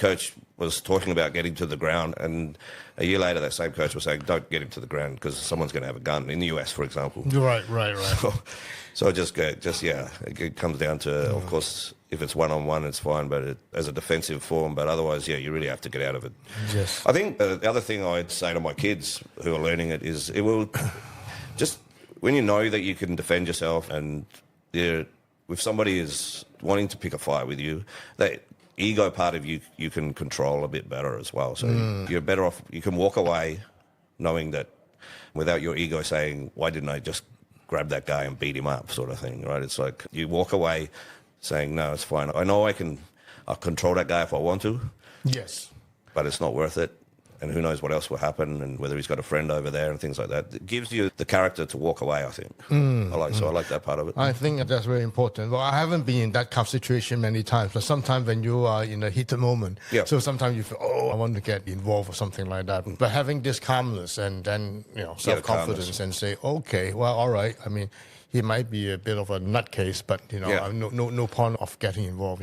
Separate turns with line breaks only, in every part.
coach was talking about getting to the ground, and a year later that same coach was saying, don't get him to the ground because someone's going to have a gun in the US, for example.
Right.
So it comes down to, of course, if it's one-on-one, it's fine, but as a defensive form. But otherwise, you really have to get out of it.
Yes.
I think the other thing I'd say to my kids who are learning it is it will just, when you know that you can defend yourself and if somebody is wanting to pick a fight with you, that ego part of you can control a bit better as well. So you're better off, you can walk away knowing that without your ego saying, why didn't I just grab that guy and beat him up, sort of thing, right? It's like you walk away saying, no, it's fine. I know I'll control that guy if I want to.
Yes.
But it's not worth it. And who knows what else will happen and whether he's got a friend over there and things like that. It gives you the character to walk away, I think. I like that part of it.
I think that's very important. Well, I haven't been in that kind of situation many times, but sometimes when you are in a heated moment, so sometimes you feel, I want to get involved or something like that. But having this calmness and then, self-confidence and say, okay, well, all right. I mean, he might be a bit of a nutcase, but, no point of getting involved,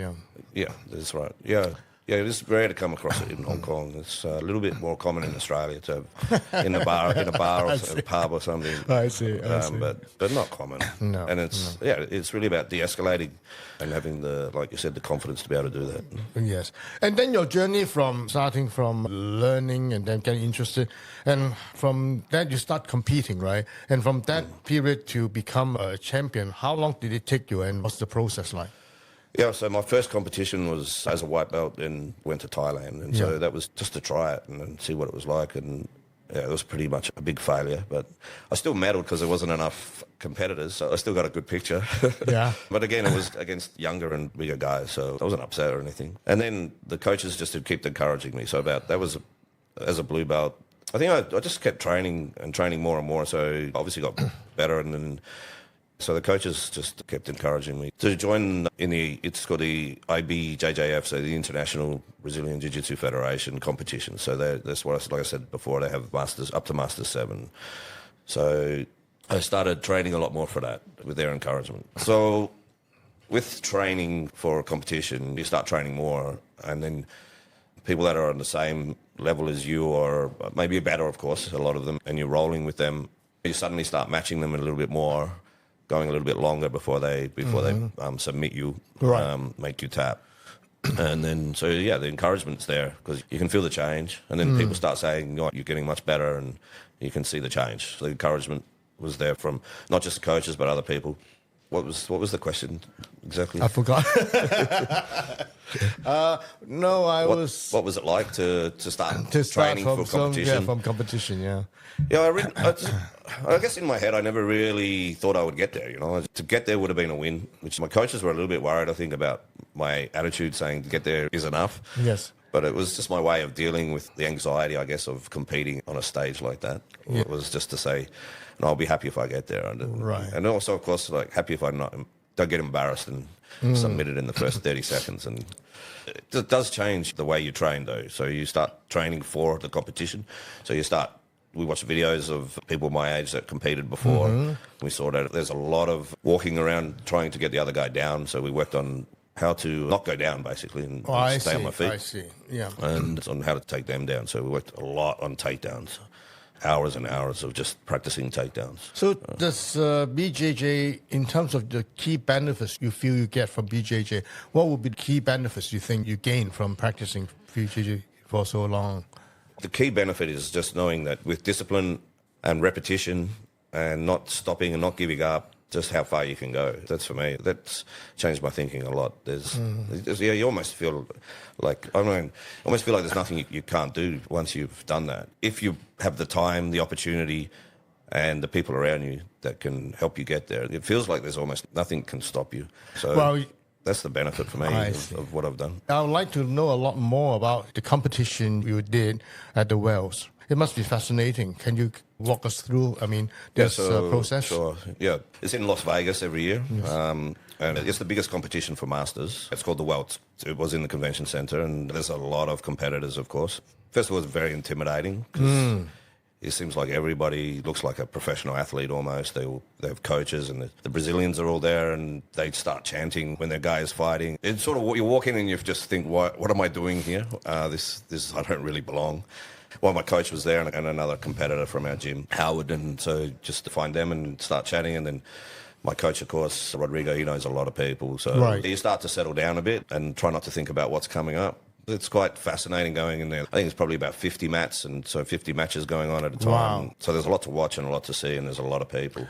Yeah, that's right. Yeah. Yeah, it is rare to come across it in Hong Kong. It's a little bit more common in Australia to have in a bar or a pub or something.
I see.
But not common.
No.
And it's really about de-escalating and having like you said, the confidence to be able to do that.
Yes. And then your journey from starting from learning and then getting interested, and from that you start competing, right? And from that period to become a champion, how long did it take you and what's the process like?
Yeah, so my first competition was as a white belt, and went to Thailand. And so that was just to try it and see what it was like. And it was pretty much a big failure. But I still medaled because there wasn't enough competitors. So I still got a good picture.
Yeah.
But again, it was against younger and bigger guys. So I wasn't upset or anything. And then the coaches just kept encouraging me. So that was, as a blue belt, I think I just kept training more and more. So obviously got better, and then... So the coaches just kept encouraging me to join it's called the IBJJF, so the International Brazilian Jiu-Jitsu Federation competition. So that's what, like I said before, they have masters up to Masters 7. So I started training a lot more for that with their encouragement. So with training for a competition, you start training more, and then people that are on the same level as you, or maybe better, of course, a lot of them, and you're rolling with them, you suddenly start matching them a little bit more, going a little bit longer before they submit you, make you tap. And then, the encouragement's there because you can feel the change. And then people start saying, you're getting much better, and you can see the change. So the encouragement was there from not just the coaches, but other people. What was the question exactly?
I forgot.
What was it like to start training for competition?
From competition, yeah.
Yeah, I guess in my head, I never really thought I would get there. To get there would have been a win. Which my coaches were a little bit worried, I think, about my attitude, saying to get there is enough.
Yes.
But it was just my way of dealing with the anxiety, I guess, of competing on a stage like that. Yeah. It was just to say, no, I'll be happy if I get there. And also, of course, happy if don't get embarrassed and submit it in the first 30 seconds. And it does change the way you train, though. So you start training for the competition. So we watched videos of people my age that competed before. We saw that there's a lot of walking around trying to get the other guy down. So we worked on how to not go down, basically, and stay on my feet.
I see, yeah.
And on how to take them down. So we worked a lot on takedowns. Hours and hours of just practicing takedowns.
So does BJJ, in terms of the key benefits you feel you get from BJJ, what would be the key benefits you think you gain from practicing BJJ for so long?
The key benefit is just knowing that with discipline and repetition and not stopping and not giving up, just how far you can go. That's for me. That's changed my thinking a lot. You almost feel like, almost feel like there's nothing you can't do once you've done that. If you have the time, the opportunity, and the people around you that can help you get there, it feels like there's almost nothing can stop you. So that's the benefit for me of what I've done. I
would like to know a lot more about the competition you did at the Wells. It must be fascinating. Can you walk us through, this process?
Sure, yeah. It's in Las Vegas every year. Yes. And it's the biggest competition for masters. It's called the Welts. It was in the convention center, and there's a lot of competitors, of course. First of all, it's very intimidating because It seems like everybody looks like a professional athlete almost. They have coaches, and the Brazilians are all there, and they start chanting when their guy is fighting. It's sort of what you walk in and you just think, what am I doing here? This I don't really belong. Well, my coach was there and another competitor from our gym, Howard, and so just to find them and start chatting, and then my coach, of course, Rodrigo, he knows a lot of people. So you start to settle down a bit and try not to think about what's coming up. It's quite fascinating going in there. I think it's probably about 50 mats, and so 50 matches going on at a time.
Wow.
So there's a lot to watch and a lot to see, and there's a lot of people.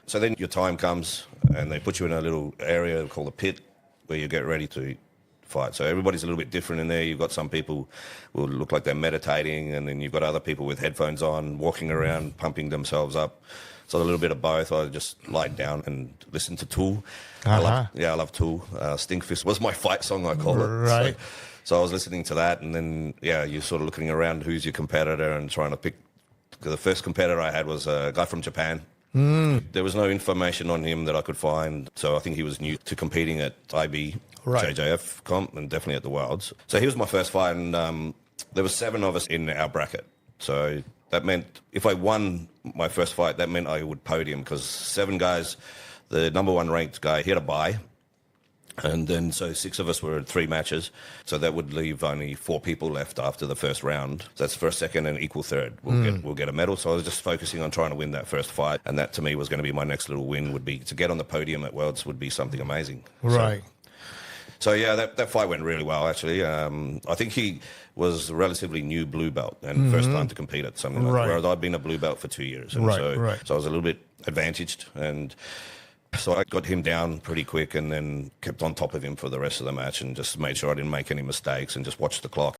So then your time comes, and they put you in a little area called a pit where you get ready to fight. So everybody's a little bit different in there. You've got some people who look like they're meditating, and then you've got other people with headphones on, walking around, pumping themselves up. So a little bit of both. I just lied down and listened to Tool. I love Tool. Stinkfist was my fight song, I call it.
Right.
So I was listening to that, and then, you're sort of looking around who's your competitor and trying to pick. The first competitor I had was a guy from Japan. There was no information on him that I could find, so I think he was new to competing at IBJJF comp and definitely at the Worlds. So he was my first fight, and there was 7 of us in our bracket. So that meant if I won my first fight, that meant I would podium, because 7 guys, the number 1 ranked guy, he had a bye. And then so 6 of us were in 3 matches. So that would leave only 4 people left after the first round. So that's first, second, and equal third. We'll get a medal. So I was just focusing on trying to win that first fight. And that to me was going to be my next little win, would be to get on the podium at Worlds would be something amazing.
Right.
So that fight went really well, actually. I think he was a relatively new blue belt and first time to compete at something like that. Whereas I'd been a blue belt for 2 years. And so I was a little bit advantaged, and so I got him down pretty quick and then kept on top of him for the rest of the match and just made sure I didn't make any mistakes and just watched the clock.